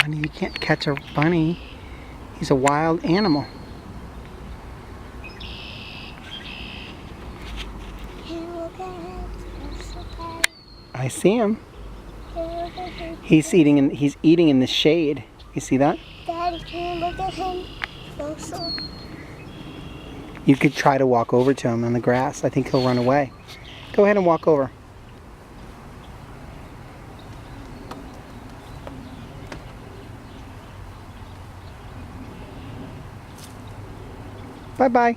honey, you can't catch a bunny. He's a wild animal. I see him. He's eating in the shade. You see that? Daddy, can you look at him closer? You could try to walk over to him on the grass. I think he'll run away. Go ahead and walk over. Bye-bye.